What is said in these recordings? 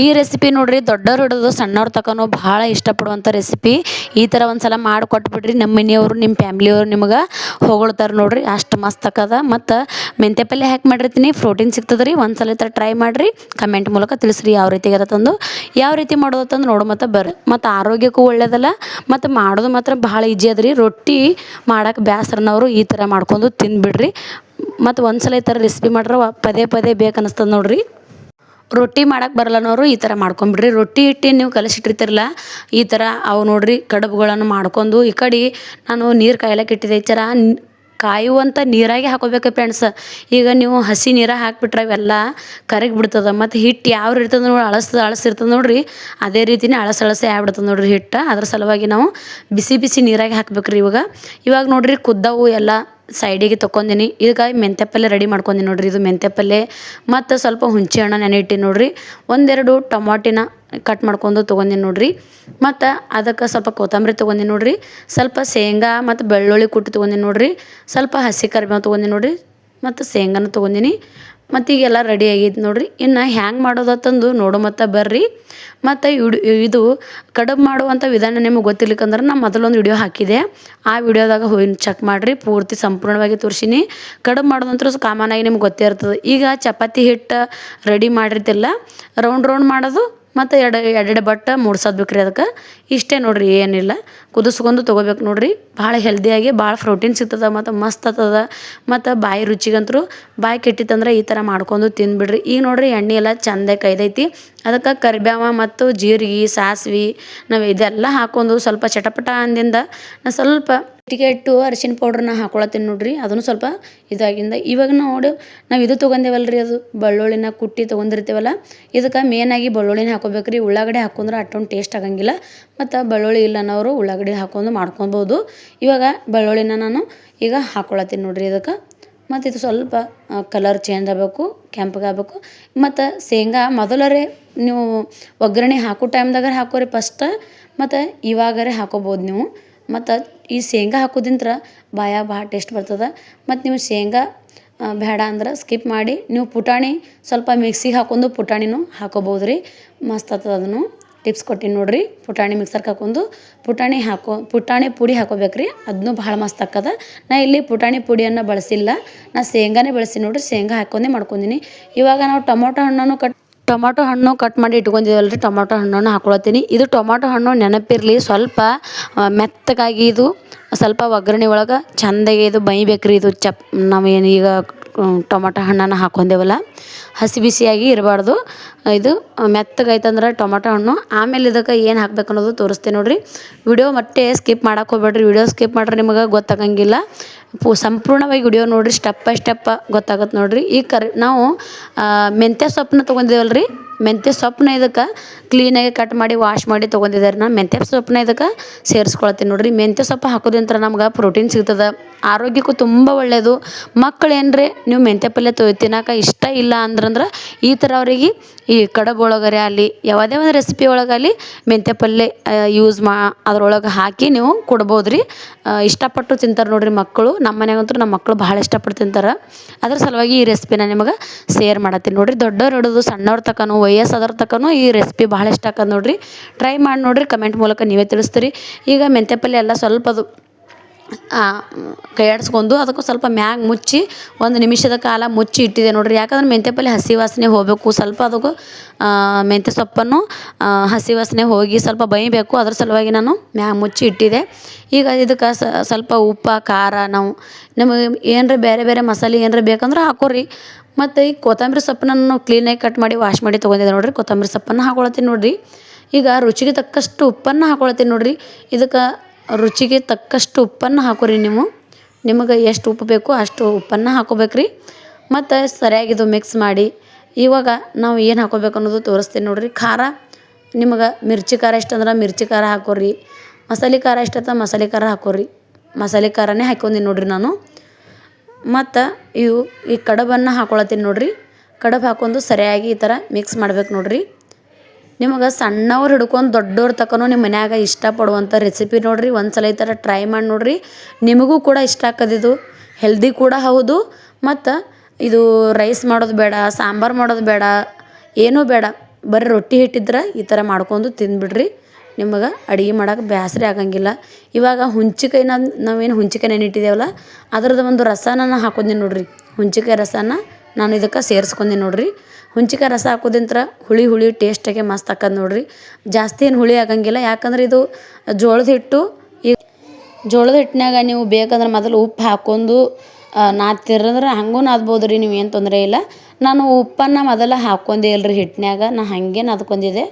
ಈ ರೆಸಿಪಿ ನೋಡ್ರಿ ದೊಡ್ಡವ್ರು ಹಿಡಿದು ಸಣ್ಣವ್ರ ತಕನೂ ಭಾಳ ಇಷ್ಟಪಡುವಂಥ ರೆಸಿಪಿ. ಈ ಥರ ಒಂದು ಸಲ ಮಾಡಿ ಕೊಟ್ಬಿಡ್ರಿ, ನಮ್ಮ ಮನೆಯವರು ನಿಮ್ಮ ಫ್ಯಾಮ್ಲಿಯವ್ರು ನಿಮ್ಗೆ ಹೊಗಳ್ತಾರೆ ನೋಡ್ರಿ, ಅಷ್ಟು ಮಸ್ತ್ ಆಕದ. ಮತ್ತು ಮೆಂತ್ಯ ಪಲ್ಯ ಹಾಕಿ ಮಾಡಿರ್ತೀನಿ, ಪ್ರೋಟೀನ್ ಸಿಗ್ತದೆ ರೀ. ಒಂದು ಸಲ ಈ ಥರ ಟ್ರೈ ಮಾಡಿರಿ, ಕಮೆಂಟ್ ಮೂಲಕ ತಿಳಿಸ್ರಿ ಯಾವ ರೀತಿ ಆಗತ್ತಂದು. ಯಾವ ರೀತಿ ಮಾಡೋದಂತಂದು ನೋಡು ಮತ್ತು ಬರ್ರಿ. ಮತ್ತು ಆರೋಗ್ಯಕ್ಕೂ ಒಳ್ಳೆಯದಲ್ಲ, ಮತ್ತು ಮಾಡೋದು ಮಾತ್ರ ಭಾಳ ಈಜಿ ಅದ ರೀ. ರೊಟ್ಟಿ ಮಾಡೋಕೆ ಬೇಸರನವರು ಈ ಥರ ಮಾಡ್ಕೊಂಡು ತಿಂದುಬಿಡ್ರಿ. ಮತ್ತು ಒಂದು ಸಲ ಈ ಥರ ರೆಸಿಪಿ ಮಾಡ್ರೆ ಪದೇ ಪದೇ ಬೇಕು ಅನ್ನಿಸ್ತದೆ ನೋಡ್ರಿ. ರೊಟ್ಟಿ ಮಾಡಕ್ಕೆ ಬರಲ್ಲನವರು ಈ ಥರ ಮಾಡ್ಕೊಂಬಿಡ್ರಿ. ರೊಟ್ಟಿ ಹಿಟ್ಟು ನೀವು ಕಲಸಿಟ್ಟಿರ್ತಿರಲ್ಲ, ಈ ಥರ ಅವು ನೋಡ್ರಿ ಕಡುಬುಗಳನ್ನು ಮಾಡ್ಕೊಂಡು ಈ ಕಡೆ ನಾನು ನೀರು ಕಾಯ್ಲಕ್ಕೆ ಇಟ್ಟಿದ್ದೆ. ಈ ಥರ ಕಾಯುವಂಥ ನೀರಾಗೆ ಹಾಕೋಬೇಕು ಫ್ರೆಂಡ್ಸ್. ಈಗ ನೀವು ಹಸಿ ನೀರಾಗ ಹಾಕಿಬಿಟ್ರೆ ಅವೆಲ್ಲ ಕರಗಿ ಬಿಡ್ತದೆ. ಮತ್ತು ಹಿಟ್ಟು ಯಾವ ಇರ್ತದೆ ನೋಡಿ, ಅಳಸಿರ್ತದೆ ನೋಡ್ರಿ, ಅದೇ ರೀತಿನೇ ಅಳಸೆ ಆಗ್ಬಿಡ್ತದೆ ನೋಡ್ರಿ ಹಿಟ್ಟು. ಅದ್ರ ಸಲುವಾಗಿ ನಾವು ಬಿಸಿ ಬಿಸಿ ನೀರಾಗೆ ಹಾಕ್ಬೇಕ್ರಿ. ಇವಾಗ ನೋಡ್ರಿ ಕುದ್ದವು ಎಲ್ಲ ಸೈಡಿಗೆ ತೊಗೊಂಡಿನಿ. ಈಗ ಮೆಂತ್ಯ ಪಲ್ಯ ರೆಡಿ ಮಾಡ್ಕೊಂಡಿ ನೋಡ್ರಿ. ಇದು ಮೆಂತ್ಯ ಪಲ್ಯ ಮತ್ತು ಸ್ವಲ್ಪ ಹುಣಸೆ ಹಣ್ಣು ನೆನೆ ಇಟ್ಟು ನೋಡ್ರಿ, ಒಂದೆರಡು ಟೊಮಾಟಿನ ಕಟ್ ಮಾಡ್ಕೊಂಡು ತೊಗೊಂಡಿನಿ ನೋಡ್ರಿ. ಮತ್ತು ಅದಕ್ಕೆ ಸ್ವಲ್ಪ ಕೊತ್ತಂಬರಿ ತೊಗೊಂಡಿನಿ ನೋಡ್ರಿ, ಸ್ವಲ್ಪ ಶೇಂಗಾ ಮತ್ತು ಬೆಳ್ಳುಳ್ಳಿ ಕುಟ್ಟಿ ತೊಗೊಂಡಿನಿ ನೋಡ್ರಿ, ಸ್ವಲ್ಪ ಹಸಿ ಕರಿಬೇವು ತೊಗೊಂಡಿನಿ ನೋಡ್ರಿ, ಮತ್ತು ಶೇಂಗಾನ ತೊಗೊಂಡಿನಿ. ಮತ್ತು ಈಗೆಲ್ಲ ರೆಡಿ ಆಗೈತೆ ನೋಡ್ರಿ. ಇನ್ನು ಹ್ಯಾಂಗೆ ಮಾಡೋದತ್ತಂದು ನೋಡು ಮತ್ತು ಬರ್ರಿ. ಮತ್ತು ಇದು ಕಡುಬು ಮಾಡುವಂಥ ವಿಧಾನ ನಿಮಗೆ ಗೊತ್ತಿರ್ಲಿಕ್ಕಂದ್ರೆ ನಾನು ಮೊದಲೊಂದು ವಿಡಿಯೋ ಹಾಕಿದೆ, ಆ ವಿಡಿಯೋದಾಗ ಹೋಗಿ ಚೆಕ್ ಮಾಡಿರಿ, ಪೂರ್ತಿ ಸಂಪೂರ್ಣವಾಗಿ ತೋರಿಸೀನಿ. ಕಡುಬು ಮಾಡೋದಂತೂ ಕಾಮನಾಗಿ ನಿಮ್ಗೆ ಗೊತ್ತೇ ಇರ್ತದೆ. ಈಗ ಚಪಾತಿ ಹಿಟ್ಟು ರೆಡಿ ಮಾಡಿರ್ತಿಲ್ಲ, ರೌಂಡ್ ಮಾಡೋದು ಮತ್ತು ಎರಡು ಬಟ್ಟ ಮೂಡ್ಸೋದು ರೀ. ಅದಕ್ಕೆ ಇಷ್ಟೇ ನೋಡ್ರಿ, ಏನಿಲ್ಲ, ಕುದಿಸ್ಕೊಂಡು ತೊಗೋಬೇಕು ನೋಡ್ರಿ. ಭಾಳ ಹೆಲ್ದಿಯಾಗಿ ಭಾಳ ಪ್ರೋಟೀನ್ ಸಿಗ್ತದೆ ಮತ್ತು ಮಸ್ತ್ ಆಗ್ತದ. ಮತ್ತು ಬಾಯಿ ರುಚಿಗಂತೂ ಬಾಯಿ ಕೆಟ್ಟಿತ್ತಂದ್ರೆ ಈ ಥರ ಮಾಡ್ಕೊಂಡು ತಿಂದುಬಿಡ್ರಿ. ಈಗ ನೋಡ್ರಿ ಎಣ್ಣೆ ಎಲ್ಲ ಚಂದ ಕೈದೈತಿ. ಅದಕ್ಕೆ ಕರಿಬೇವ ಮತ್ತು ಜೀರಿಗೆ ಸಾಸಿವೆ ನಾವು ಇದೆಲ್ಲ ಹಾಕ್ಕೊಂಡು ಸ್ವಲ್ಪ ಚಟಪಟ ಅಂದಿಂದ ನಾನು ಸ್ವಲ್ಪ ಇಟ್ಟು ಅರಿಶಿನ ಪೌಡ್ರನ್ನ ಹಾಕೊಳತ್ತೀನಿ ನೋಡ್ರಿ. ಅದನ್ನು ಸ್ವಲ್ಪ ಇದಾಗಿಂದ ಇವಾಗ ನೋಡಿ ನಾವು ಇದು ತೊಗೊಂಡೇವಲ್ರಿ, ಅದು ಬೆಳ್ಳುಳ್ಳಿನ ಕುಟ್ಟಿ ತೊಗೊಂಡಿರ್ತೀವಲ್ಲ, ಇದಕ್ಕೆ ಮೇನಾಗಿ ಬೆಳ್ಳುಳ್ಳಿನ ಹಾಕೋಬೇಕ್ರಿ. ಉಳ್ಳಾಗಡ್ಡೆ ಹಾಕೊಂಡ್ರೆ ಅಷ್ಟೊಂದು ಟೇಸ್ಟ್ ಆಗಂಗಿಲ್ಲ. ಮತ್ತು ಬೆಳ್ಳುಳ್ಳಿ ಇಲ್ಲನವರು ಉಳ್ಳಾಗಡ್ಡೆ ಹಾಕೊಂಡು ಮಾಡ್ಕೊಬೋದು. ಇವಾಗ ಬೆಳ್ಳುಳ್ಳಿನ ನಾನು ಈಗ ಹಾಕೊಳತ್ತೀನಿ ನೋಡ್ರಿ ಇದಕ್ಕೆ. ಮತ್ತು ಇದು ಸ್ವಲ್ಪ ಕಲರ್ ಚೇಂಜ್ ಆಗಬೇಕು, ಕೆಂಪಗಾಗಬೇಕು. ಮತ್ತು ಶೇಂಗಾ ಮೊದಲರೇ ನೀವು ಒಗ್ಗರಣೆ ಹಾಕೋ ಟೈಮ್ದಾಗ ಹಾಕೋರಿ ಫಸ್ಟ್, ಮತ್ತು ಇವಾಗರೇ ಹಾಕೋಬೋದು ನೀವು. ಮತ್ತು ಈ ಶೇಂಗಾ ಹಾಕೋದಿಂತ್ರ ಬಾಯಾಗ ಭಾಳ ಟೇಸ್ಟ್ ಬರ್ತದೆ. ಮತ್ತು ನೀವು ಶೇಂಗಾ ಬೇಡ ಅಂದ್ರೆ ಸ್ಕಿಪ್ ಮಾಡಿ ನೀವು ಪುಟಾಣಿ ಸ್ವಲ್ಪ ಮಿಕ್ಸಿಗೆ ಹಾಕೊಂಡು ಪುಟಾಣಿನೂ ಹಾಕೋಬೋದು ರೀ, ಮಸ್ತ್ ಆಗ್ತದೆ. ಅದನ್ನು ಟಿಪ್ಸ್ ಕೊಟ್ಟಿನಿ ನೋಡ್ರಿ. ಪುಟಾಣಿ ಮಿಕ್ಸರ್ಗೆ ಹಾಕೊಂಡು ಪುಟಾಣಿ ಪುಡಿ ಹಾಕೋಬೇಕ್ರಿ, ಅದನ್ನೂ ಭಾಳ ಮಸ್ತ್ ಆಕ್ಕದ. ನಾ ಇಲ್ಲಿ ಪುಟಾಣಿ ಪುಡಿಯನ್ನು ಬಳಸಿಲ್ಲ, ನಾ ಶೇಂಗಾನೇ ಬಳಸಿ ನೋಡ್ರಿ, ಶೇಂಗಾ ಹಾಕೊಂಡೇ ಮಾಡ್ಕೊಂಡಿನಿ. ಇವಾಗ ನಾವು ಟೊಮಾಟೊ ಹಣ್ಣು ಕಟ್ ಮಾಡಿ ಇಟ್ಕೊಂಡಿದ್ದೀವಲ್ರಿ, ಟೊಮಾಟೊ ಹಣ್ಣನ್ನು ಹಾಕೊಳತ್ತೀನಿ. ಇದು ಟೊಮಾಟೊ ಹಣ್ಣು ನೆನಪಿರಲಿ, ಸ್ವಲ್ಪ ಮೆತ್ತಗಾಗಿ ಇದು ಸ್ವಲ್ಪ ಒಗ್ಗರಣೆ ಒಳಗೆ ಚೆಂದಾಗಿ ಇದು ಬೈಬೇಕ್ರಿ. ಇದು ನಾವೇನು ಈಗ ಟೊಮಾಟೊ ಹಣ್ಣನ್ನು ಹಾಕೊಂಡೇವಲ್ಲ, ಹಸಿ ಬಿಸಿಯಾಗಿ ಇರಬಾರ್ದು. ಇದು ಮೆತ್ತಗೈತಂದ್ರೆ ಟೊಮಾಟೊ ಹಣ್ಣು. ಆಮೇಲೆ ಇದಕ್ಕೆ ಏನು ಹಾಕ್ಬೇಕು ಅನ್ನೋದು ತೋರಿಸ್ತೇನೆ ನೋಡ್ರಿ. ವಿಡಿಯೋ ಮತ್ತೆ ಸ್ಕಿಪ್ ಮಾಡಕ್ಕೆ ಹೋಗ್ಬೇಡ್ರಿ. ವಿಡಿಯೋ ಸ್ಕಿಪ್ ಮಾಡ್ರೆ ನಿಮಗೆ ಗೊತ್ತಾಗಂಗಿಲ್ಲ. ಸಂಪೂರ್ಣವಾಗಿ ವಿಡಿಯೋ ನೋಡಿರಿ, ಸ್ಟೆಪ್ ಬೈ ಸ್ಟೆಪ್ ಗೊತ್ತಾಗತ್ತೆ ನೋಡ್ರಿ. ಈಗ ನಾವು ಮೆಂತ್ಯ ಸೊಪ್ಪನ್ನ ತೊಗೊಂಡಿದ್ದೇವಲ್ರಿ, ಮೆಂತ್ಯ ಸೊಪ್ಪನ್ನ ಇದಕ್ಕೆ ಕ್ಲೀನಾಗಿ ಕಟ್ ಮಾಡಿ ವಾಶ್ ಮಾಡಿ ತೊಗೊಂಡಿದ್ದಾರೆ. ನಾನು ಮೆಂತ್ಯ ಸೊಪ್ಪನ್ನ ಇದಕ್ಕೆ ಸೇರಿಸ್ಕೊಳ್ತೀನಿ ನೋಡ್ರಿ. ಮೆಂತ್ಯ ಸೊಪ್ಪು ಹಾಕೋದ್ರಿಂದ ನಮ್ಗೆ ಪ್ರೋಟೀನ್ ಸಿಗ್ತದೆ, ಆರೋಗ್ಯಕ್ಕೂ ತುಂಬ ಒಳ್ಳೆಯದು. ಮಕ್ಕಳು ಏನರೇ ನೀವು ಮೆಂತ್ಯ ಪಲ್ಯ ತಿನ್ನೋಕೆ ಇಷ್ಟ ಇಲ್ಲ ಅಂದ್ರಂದ್ರೆ ಈ ಥರ ಅವರಿಗೆ ಈ ಕಡುಬು ಒಳಗರೆ ಅಲ್ಲಿ ಯಾವುದೇ ಒಂದು ರೆಸಿಪಿ ಒಳಗಲ್ಲಿ ಮೆಂತ್ಯ ಪಲ್ಯ ಅದ್ರೊಳಗೆ ಹಾಕಿ ನೀವು ಕೊಡ್ಬೋದು ರೀ. ಇಷ್ಟಪಟ್ಟು ತಿಂತಾರೆ ನೋಡ್ರಿ ಮಕ್ಕಳು. ನಮ್ಮ ಮನೆಗಂತೂ ನಮ್ಮ ಮಕ್ಕಳು ಭಾಳ ಇಷ್ಟಪಟ್ಟು ತಿಂತಾರೆ. ಅದ್ರ ಸಲುವಾಗಿ ಈ ರೆಸಿಪಿನ ನಿಮಗೆ ಶೇರ್ ಮಾಡತ್ತೀನಿ ನೋಡ್ರಿ. ದೊಡ್ಡವ್ರು ಹಿಡಿದು ಸಣ್ಣವ್ರ ತನಕನೂ ವಯಸ್ಸಾದವ್ರ ತನಕನೂ ಈ ರೆಸಿಪಿ ಭಾಳ ಇಷ್ಟ ಆಕದ ನೋಡ್ರಿ. ಟ್ರೈ ಮಾಡಿ ನೋಡ್ರಿ, ಕಮೆಂಟ್ ಮೂಲಕ ನೀವೇ ತಿಳಿಸ್ತೀರಿ. ಈಗ ಮೆಂತ್ಯ ಪಲ್ಯ ಎಲ್ಲ ಸ್ವಲ್ಪ ಅದು ಕೈ ಆಡಿಸ್ಕೊಂಡು ಅದಕ್ಕೆ ಸ್ವಲ್ಪ ಮ್ಯಾಗ ಮುಚ್ಚಿ 1 ನಿಮಿಷದ ಕಾಲ ಮುಚ್ಚಿ ಇಟ್ಟಿದೆ ನೋಡ್ರಿ. ಯಾಕಂದ್ರೆ ಮೆಂತ್ಯ ಪಲ್ಯ ಹಸಿ ವಾಸನೆ ಹೋಗಬೇಕು, ಸ್ವಲ್ಪ ಅದಕ್ಕೂ ಮೆಂತ್ಯ ಸೊಪ್ಪನ್ನು ಹಸಿ ವಾಸನೆ ಹೋಗಿ ಸ್ವಲ್ಪ ಬೈಬೇಕು. ಅದ್ರ ಸಲುವಾಗಿ ನಾನು ಮ್ಯಾಗ ಮುಚ್ಚಿ ಇಟ್ಟಿದೆ. ಈಗ ಇದಕ್ಕೆ ಸ್ವಲ್ಪ ಉಪ್ಪು ಖಾರ ನಮಗೆ ಏನರ ಬೇರೆ ಬೇರೆ ಮಸಾಲೆ ಏನರ ಬೇಕಂದ್ರೆ ಹಾಕೋರಿ. ಮತ್ತು ಈ ಕೊತ್ತಂಬರಿ ಸೊಪ್ಪನ್ನ ನಾನು ಕ್ಲೀನಾಗಿ ಕಟ್ ಮಾಡಿ ವಾಶ್ ಮಾಡಿ ತೊಗೊಂಡಿದ್ದೆ ನೋಡ್ರಿ. ಕೊತ್ತಂಬರಿ ಸೊಪ್ಪನ್ನು ಹಾಕೊಳತ್ತೀನಿ ನೋಡ್ರಿ. ಈಗ ರುಚಿಗೆ ತಕ್ಕಷ್ಟು ಉಪ್ಪನ್ನು ಹಾಕೊಳತ್ತೀನಿ ನೋಡ್ರಿ. ಇದಕ್ಕೆ ರುಚಿಗೆ ತಕ್ಕಷ್ಟು ಉಪ್ಪನ್ನು ಹಾಕೋರಿ. ನಿಮಗೆ ಎಷ್ಟು ಉಪ್ಪು ಬೇಕು ಅಷ್ಟು ಉಪ್ಪನ್ನು ಹಾಕೋಬೇಕ್ರಿ. ಮತ್ತು ಸರಿಯಾಗಿದು ಮಿಕ್ಸ್ ಮಾಡಿ ಇವಾಗ ನಾವು ಏನು ಹಾಕೋಬೇಕು ಅನ್ನೋದು ತೋರಿಸ್ತೀನಿ ನೋಡ್ರಿ. ಖಾರ ನಿಮಗೆ ಮಿರ್ಚಿ ಖಾರ ಇಷ್ಟ ಅಂದ್ರೆ ಮಿರ್ಚಿ ಖಾರ ಹಾಕೋರಿ, ಮಸಾಲೆ ಖಾರ ಇಷ್ಟ ಅಂತ ಮಸಾಲೆ ಖಾರ ಹಾಕೋರಿ. ಮಸಾಲೆ ಖಾರನೇ ಹಾಕ್ಕೊಂಡಿ ನೋಡ್ರಿ ನಾನು. ಮತ್ತು ಈ ಕಡುಬನ್ನು ಹಾಕೊಳತ್ತೀನಿ ನೋಡ್ರಿ. ಕಡುಬು ಹಾಕೊಂಡು ಸರಿಯಾಗಿ ಈ ಥರ ಮಿಕ್ಸ್ ಮಾಡ್ಬೇಕು ನೋಡ್ರಿ. ನಿಮಗೆ ಸಣ್ಣವ್ರು ಹಿಡ್ಕೊಂಡು ದೊಡ್ಡವ್ರ ತನಕನೂ ನಿಮ್ಮ ಮನ್ಯಾಗ ಇಷ್ಟಪಡುವಂಥ ರೆಸಿಪಿ ನೋಡ್ರಿ. ಒಂದು ಸಲ ಈ ಥರ ಟ್ರೈ ಮಾಡಿ ನೋಡ್ರಿ, ನಿಮಗೂ ಕೂಡ ಇಷ್ಟ ಆಕದಿದು. ಹೆಲ್ದಿ ಕೂಡ ಹೌದು. ಮತ್ತು ಇದು ರೈಸ್ ಮಾಡೋದು ಬೇಡ, ಸಾಂಬಾರು ಮಾಡೋದು ಬೇಡ, ಏನೂ ಬೇಡ, ಬರೀ ರೊಟ್ಟಿ ಹಿಟ್ಟಿದ್ರೆ ಈ ಥರ ಮಾಡ್ಕೊಂಡು ತಿಂದುಬಿಡ್ರಿ. ನಿಮಗೆ ಅಡುಗೆ ಮಾಡೋಕೆ ಬೇಸರ ಆಗಂಗಿಲ್ಲ. ಇವಾಗ ಹುಂಚಿಕಾಯಿ ನಾವೇನು ಹುಂಚಿಕಾಯಿ ನೆನಿಟ್ಟಿದ್ದೇವಲ್ಲ ಅದ್ರದ್ದು ಒಂದು ರಸನ ನಾನು ಹಾಕೊಂಡಿ ನೋಡಿರಿ. ಹುಂಚಿಕಾಯಿ ರಸನ ನಾನು ಇದಕ್ಕೆ ಸೇರಿಸ್ಕೊಂಡಿ ನೋಡಿರಿ. ಹುಂಚಿಕಾಯಿ ರಸ ಹಾಕೋದಿಂತ್ರ ಹುಳಿ ಹುಳಿ ಟೇಸ್ಟಾಗೆ ಮಸ್ತ್ ಆಕ್ಕದ ನೋಡಿರಿ. ಜಾಸ್ತಿ ಏನು ಹುಳಿ ಆಗಂಗಿಲ್ಲ, ಯಾಕಂದ್ರೆ ಇದು ಜೋಳದ ಹಿಟ್ಟು. ಈ ಜೋಳದ ಹಿಟ್ಟಿನಾಗ ನೀವು ಬೇಕಂದ್ರೆ ಮೊದಲು ಉಪ್ಪು ಹಾಕ್ಕೊಂಡು ನಾದ್ತಿರಂದ್ರೆ ಹಂಗೂ ನಾದ್ಬೋದು ರೀ, ನೀವು ಏನು ತೊಂದರೆ ಇಲ್ಲ. ನಾನು ಉಪ್ಪನ್ನು ಮೊದಲು ಹಾಕ್ಕೊಂಡೆ ಇಲ್ರಿ ಹಿಟ್ಟಿನಾಗ, ನಾನು ಹಾಗೆ ನಾದ್ಕೊಂಡಿದ್ದೆ.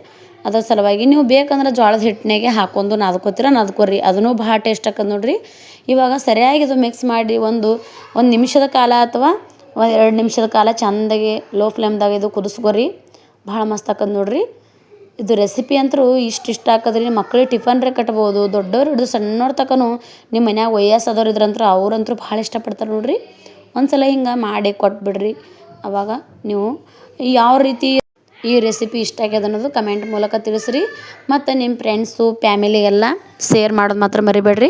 ಅದ್ರ ಸಲುವಾಗಿ ನೀವು ಬೇಕಂದ್ರೆ ಜೋಳದ ಹಿಟ್ಟಿನಾಗೆ ಹಾಕ್ಕೊಂಡು ನಾದ್ಕೋತೀರ ನಾದ್ಕೊರಿ, ಅದೂ ಭಾಳ ಟೇಸ್ಟ್ ಆಕ್ಕದ ನೋಡಿರಿ. ಇವಾಗ ಸರಿಯಾಗಿ ಇದು ಮಿಕ್ಸ್ ಮಾಡಿ ಒಂದು ನಿಮಿಷದ ಕಾಲ ಅಥವಾ 2 ನಿಮಿಷದ ಕಾಲ ಚೆಂದಾಗಿ ಲೋ ಫ್ಲೇಮ್ದಾಗ ಇದು ಕುದಿಸ್ಕೊರಿ. ಭಾಳ ಮಸ್ತ್ ಆಕ್ಕದ ನೋಡಿರಿ. ಇದು ರೆಸಿಪಿ ಅಂತೂ ಇಷ್ಟ ಹಾಕದ್ರಿ. ಮಕ್ಕಳಿಗೆ ಟಿಫನ್ರೇ ಕಟ್ಬೋದು, ದೊಡ್ಡವ್ರು ಹಿಡಿದು ಸಣ್ಣವ್ರ ತನಕನೂ ನಿಮ್ಮ ಮನ್ಯಾಗ ವಯಸ್ಸಾದವ್ರು ಇದ್ರಂತೂ ಅವ್ರಂತೂ ಭಾಳ ಇಷ್ಟಪಡ್ತಾರೆ ನೋಡಿರಿ. ಒಂದು ಸಲ ಹಿಂಗೆ ಮಾಡಿ ಕೊಟ್ಬಿಡ್ರಿ. ಆವಾಗ ನೀವು ಯಾವ ರೀತಿ ಈ ರೆಸಿಪಿ ಇಷ್ಟ ಆಗ್ಯದ ಅನ್ನೋದು ಕಮೆಂಟ್ ಮೂಲಕ ತಿಳಿಸ್ರಿ. ಮತ್ತು ನಿಮ್ಮ ಫ್ರೆಂಡ್ಸು ಫ್ಯಾಮಿಲಿಗೆಲ್ಲ ಶೇರ್ ಮಾಡೋದು ಮಾತ್ರ ಮರಿಬೇಡ್ರಿ.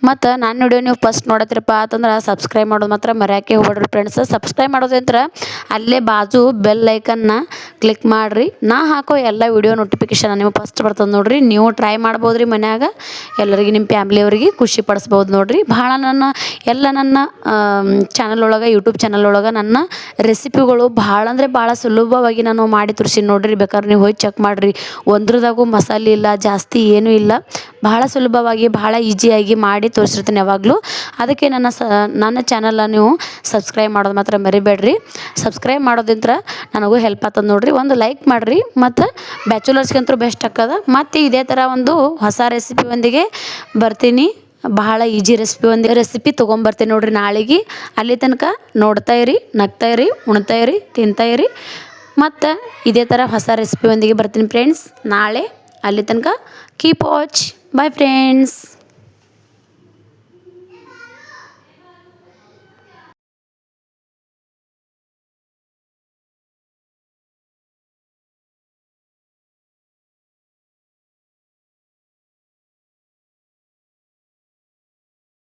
ಮತ್ತು ನನ್ನ ವಿಡಿಯೋ ನೀವು ಫಸ್ಟ್ ನೋಡತ್ತೀರಪ್ಪ ಅಂತಂದ್ರೆ ಸಬ್ಸ್ಕ್ರೈಬ್ ಮಾಡೋದು ಮಾತ್ರ ಮರ್ಯಾಕೆ ಹೋಗ್ಬೇಡ್ರಿ ಫ್ರೆಂಡ್ಸ್. ಸಬ್ಸ್ಕ್ರೈಬ್ ಮಾಡೋದಂದ್ರೆ ಅಲ್ಲೇ ಬಾಜು ಬೆಲ್ ಐಕನ್ನ ಕ್ಲಿಕ್ ಮಾಡಿರಿ. ನಾ ಹಾಕೋ ಎಲ್ಲ ವಿಡಿಯೋ ನೋಟಿಫಿಕೇಷನ್ ನಿಮಗೆ ಫಸ್ಟ್ ಬರ್ತದೆ ನೋಡಿರಿ. ನೀವು ಟ್ರೈ ಮಾಡ್ಬೋದು ರೀ ಮನ್ಯಾಗ, ಎಲ್ಲರಿಗೆ ನಿಮ್ಮ ಫ್ಯಾಮ್ಲಿಯವ್ರಿಗೆ ಖುಷಿ ಪಡಿಸ್ಬೋದು ನೋಡಿರಿ. ಭಾಳ ನನ್ನ ಚಾನಲ್ ಒಳಗೆ, ಯೂಟ್ಯೂಬ್ ಚಾನಲ್ ಒಳಗೆ ನನ್ನ ರೆಸಿಪಿಗಳು ಭಾಳ ಅಂದರೆ ಭಾಳ ಸುಲಭವಾಗಿ ನಾನು ಮಾಡಿ ತೋರಿಸಿ ನೋಡಿರಿ. ಬೇಕಾದ್ರೆ ನೀವು ಹೋಗಿ ಚೆಕ್ ಮಾಡಿರಿ. ಒಂದ್ರದಾಗೂ ಮಸಾಲೆ ಇಲ್ಲ, ಜಾಸ್ತಿ ಏನೂ ಇಲ್ಲ. ಭಾಳ ಸುಲಭವಾಗಿ ಭಾಳ ಈಸಿಯಾಗಿ ಮಾಡಿ ತೋರಿಸಿರ್ತೀನಿ ಯಾವಾಗಲೂ. ಅದಕ್ಕೆ ನನ್ನ ಚಾನಲ್ನ ನೀವು ಸಬ್ಸ್ಕ್ರೈಬ್ ಮಾಡೋದು ಮಾತ್ರ ಮರಿಬೇಡ್ರಿ. ಸಬ್ಸ್ಕ್ರೈಬ್ ಮಾಡೋದಿಂತ್ರ ನನಗೂ ಹೆಲ್ಪ್ ಆಗ್ತದೆ ನೋಡಿರಿ. ಒಂದು ಲೈಕ್ ಮಾಡಿರಿ. ಮತ್ತು ಬ್ಯಾಚುಲರ್ಸ್ಗಂತೂ ಬೆಸ್ಟ್ ಆಗ್ತದೆ. ಮತ್ತು ಇದೇ ಥರ ಒಂದು ಹೊಸ ರೆಸಿಪಿ ಒಂದಿಗೆ ಬರ್ತೀನಿ. ಭಾಳ ಈಜಿ ರೆಸಿಪಿ ತೊಗೊಂಬರ್ತೀನಿ ನೋಡಿರಿ ನಾಳೆಗೆ. ಅಲ್ಲಿ ತನಕ ನೋಡ್ತಾ ಇರಿ, ನಗ್ತಾ ಇರಿ, ಉಣ್ತಾ ಇರಿ, ತಿಂತಾ ಇರಿ. ಮತ್ತು ಇದೇ ಥರ ಹೊಸ ರೆಸಿಪಿ ಒಂದಿಗೆ ಬರ್ತೀನಿ ಫ್ರೆಂಡ್ಸ್ ನಾಳೆ. ಅಲ್ಲಿ ತನಕ ಕೀಪ್ ವಾಚ್. Bye friends.